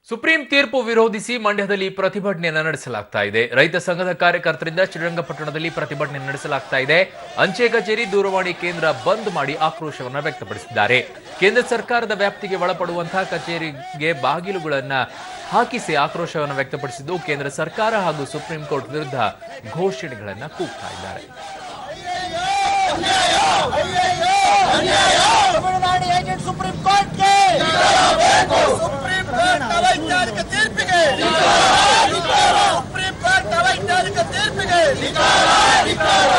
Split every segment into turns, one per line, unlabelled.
Supreme ತೀರ್ಪು ವಿರೋಧಿಸಿ ಮಂಡ್ಯದಲ್ಲಿ ಪ್ರತಿಭಟನೆಯನ್ನು ನಡೆಸಲಾಗ್ತಾ ಇದೆ. ರೈತ ಸಂಘದ ಕಾರ್ಯಕರ್ತರಿಂದ ಶ್ರೀರಂಗಪಟ್ಟಣದಲ್ಲಿ ಪ್ರತಿಭಟನೆ ನಡೆಸಲಾಗ್ತಾ ಇದೆ. ಅಂಚೆ ಕಚೇರಿ, ದೂರವಾಣಿ ಕೇಂದ್ರ ಬಂದ್ ಮಾಡಿ ಆಕ್ರೋಶವನ್ನು ವ್ಯಕ್ತಪಡಿಸಿದ್ದಾರೆ. ಕೇಂದ್ರ ಸರ್ಕಾರದ ವ್ಯಾಪ್ತಿಗೆ ಒಳಪಡುವಂತಹ ಕಚೇರಿಗೆ ಬಾಗಿಲುಗಳನ್ನು ಹಾಕಿಸಿ ಆಕ್ರೋಶವನ್ನು ವ್ಯಕ್ತಪಡಿಸಿದ್ದು, ಕೇಂದ್ರ ಸರ್ಕಾರ ಹಾಗೂ ಸುಪ್ರೀಂ ಕೋರ್ಟ್ ವಿರುದ್ಧ ಘೋಷಣೆಗಳನ್ನು ಕೂಗ್ತಾ ಇದ್ದಾರೆ.
ಸುಪ್ರೀಂ ಕೋರ್ಟ್ಗೆ ಸುಪ್ರೀಂ ಕೋರ್ಟ್ ಅವೈಜ್ಞಾನಿಕ ತೀರ್ಪಿಗೆ ಸುಪ್ರೀಂ ಕೋರ್ಟ್ ಅವೈಜ್ಞಾನಿಕ ತೀರ್ಪಿಗೆ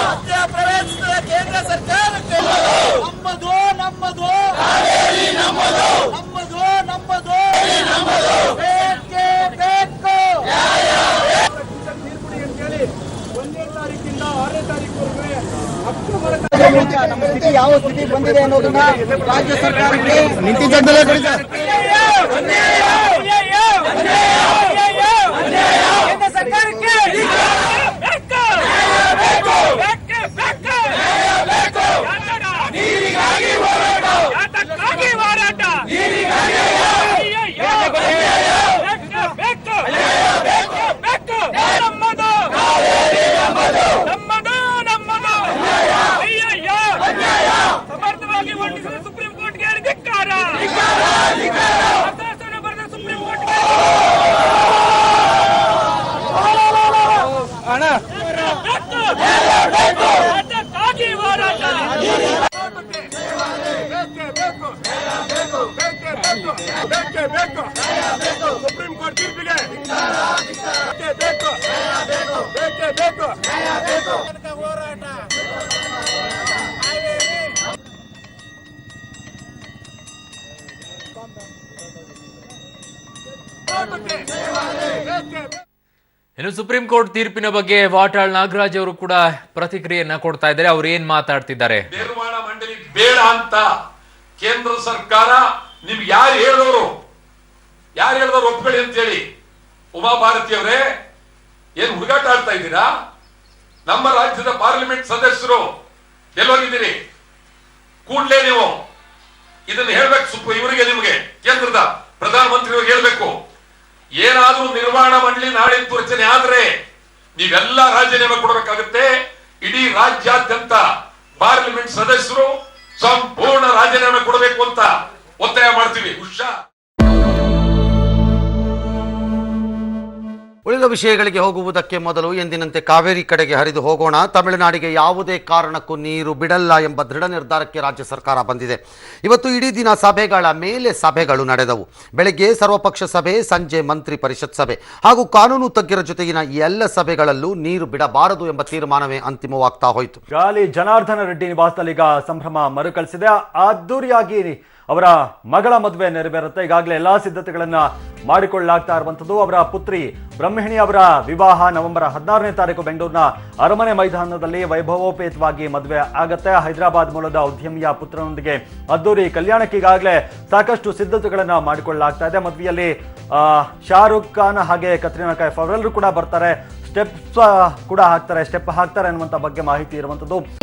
ಮಧ್ಯಪ್ರವೇಶಿಸಿದ ಕೇಂದ್ರ ಸರ್ಕಾರಕ್ಕೆ ನಮ್ಮದು ನಮ್ಮದು ನಮ್ಮದು ನಮ್ಮದು ಬೇಕೇ ಬೇಕು.
ಅಂತೇಳಿ 1ನೇ ತಾರೀಕಿಂದ 6ನೇ ತಾರೀಕುವರೆಗೆ
ನಮ್ಮ ಸ್ಥಿತಿ ಯಾವ ಸ್ಥಿತಿ ಬಂದಿದೆ ಅನ್ನೋದನ್ನ ರಾಜ್ಯ ಸರ್ಕಾರಕ್ಕೆ
ಸುಪ್ರೀಂ ಕೋರ್ಟ್ಗೆ ಧಿಕ್ಕಾರ. ಸುಪ್ರೀಂ ಕೋರ್ಟ್ಗೆ
ಸುಪ್ರೀಂ ಕೋರ್ಟ್ ತೀರ್ಪಿಗೆ
ಹೋರಾಟ.
ಇನ್ನು ಸುಪ್ರೀಂ ಕೋರ್ಟ್ ತೀರ್ಪಿನ ಬಗ್ಗೆ ವಾಟಾಳ್ ನಾಗರಾಜ್ ಅವರು ಕೂಡ ಪ್ರತಿಕ್ರಿಯೆಯನ್ನ ಕೊಡ್ತಾ ಇದ್ದಾರೆ. ಅವ್ರು ಏನ್ ಮಾತಾಡ್ತಿದ್ದಾರೆ?
ನಿರ್ಮಾಣ ಮಂಡಳಿ ಬೇಡ ಅಂತ ಕೇಂದ್ರ ಸರ್ಕಾರ ನಿಮ್ಗೆ ಯಾರು ಹೇಳಿದವರು ಒಪ್ಕೊಳ್ಳಿ ಅಂತ ಹೇಳಿ. ಉಮಾಭಾರತಿ ಅವರೇ, ಏನ್ ಹುಡುಗಾಟ ಆಡ್ತಾ ಇದ್ದೀರಾ? ನಮ್ಮ ರಾಜ್ಯದ ಪಾರ್ಲಿಮೆಂಟ್ ಸದಸ್ಯರು ಎಲ್ಲೋಗಿದ್ದೀರಿ? ಕೂಡ್ಲೇ ನೀವು ಇದನ್ನ ಹೇಳ್ಬೇಕು. ಇವರಿಗೆ, ನಿಮಗೆ ಕೇಂದ್ರದ ಪ್ರಧಾನಮಂತ್ರಿಯವ್ರಿಗೆ ಹೇಳ್ಬೇಕು. ಏನಾದ್ರೂ ನಿರ್ಮಾಣ ಮಂಡಳಿ ನಾಳಿದ್ದು ರಚನೆ ಆದ್ರೆ ನೀವೆಲ್ಲ ರಾಜೀನಾಮೆ ಕೊಡಬೇಕಾಗುತ್ತೆ. ಇಡೀ ರಾಜ್ಯಾದ್ಯಂತ ಪಾರ್ಲಿಮೆಂಟ್ ಸದಸ್ಯರು ಸಂಪೂರ್ಣ ರಾಜೀನಾಮೆ ಕೊಡಬೇಕು ಅಂತ ಒತ್ತಾಯ ಮಾಡ್ತೀವಿ.
ಉಳಿದ ವಿಷಯಗಳಿಗೆ ಹೋಗುವುದಕ್ಕೆ ಮೊದಲು ಎಂದಿನಂತೆ ಕಾವೇರಿ ಕಡೆಗೆ ಹರಿದು ಹೋಗೋಣ. ತಮಿಳುನಾಡಿಗೆ ಯಾವುದೇ ಕಾರಣಕ್ಕೂ ನೀರು ಬಿಡಲ್ಲ ಎಂಬ ದೃಢ ನಿರ್ಧಾರಕ್ಕೆ ರಾಜ್ಯ ಸರ್ಕಾರ ಬಂದಿದೆ. ಇವತ್ತು ಇಡೀ ದಿನ ಸಭೆಗಳ ಮೇಲೆ ಸಭೆಗಳು ನಡೆದವು. ಬೆಳಗ್ಗೆ ಸರ್ವಪಕ್ಷ ಸಭೆ, ಸಂಜೆ ಮಂತ್ರಿ ಪರಿಷತ್ ಸಭೆ ಹಾಗೂ ಕಾನೂನು ತಜ್ಞರ ಜೊತೆಗಿನ ಎಲ್ಲ ಸಭೆಗಳಲ್ಲೂ ನೀರು ಬಿಡಬಾರದು ಎಂಬ ತೀರ್ಮಾನವೇ ಅಂತಿಮವಾಗ್ತಾ ಹೋಯಿತು.
ಗಾಲಿ ಜನಾರ್ದನ ರೆಡ್ಡಿ ನಿವಾಸದಲ್ಲಿ ಈಗ ಸಂಭ್ರಮ ಮರುಕಳಿಸಿದೆ. ಅದ್ದೂರಿಯಾಗಿ ಅವರ ಮಗಳ ಮದುವೆ ನೆರವೇರುತ್ತೆ. ಈಗಾಗಲೇ ಎಲ್ಲಾ ಸಿದ್ಧತೆಗಳನ್ನ ಮಾಡಿಕೊಳ್ಳಲಾಗ್ತಾ ಇರುವಂಥದ್ದು. ಅವರ ಪುತ್ರಿ ಬ್ರಹ್ಮಿಣಿ ಅವರ ವಿವಾಹ ನವೆಂಬರ್ 16ನೇ ತಾರೀಕು ಬೆಂಗಳೂರಿನ ಅರಮನೆ ಮೈದಾನದಲ್ಲಿ ವೈಭವೋಪೇತವಾಗಿ ಮದುವೆ ಆಗತ್ತೆ. ಹೈದರಾಬಾದ್ ಮೂಲದ ಉದ್ಯಮಿಯ ಪುತ್ರನೊಂದಿಗೆ ಅದ್ದೂರಿ ಕಲ್ಯಾಣಕ್ಕೆ ಈಗಾಗಲೇ ಸಾಕಷ್ಟು ಸಿದ್ಧತೆಗಳನ್ನ ಮಾಡಿಕೊಳ್ಳಲಾಗ್ತಾ ಇದೆ. ಮದುವೆಯಲ್ಲಿ ಶಾರುಖ್ ಖಾನ್ ಹಾಗೆ ಕತ್ರಿನಾ ಕೈಫ್ ಅವರೆಲ್ಲರೂ ಕೂಡ ಬರ್ತಾರೆ. ಸ್ಟೆಪ್ ಹಾಕ್ತಾರೆ ಅನ್ನುವಂಥ ಬಗ್ಗೆ ಮಾಹಿತಿ ಇರುವಂಥದ್ದು.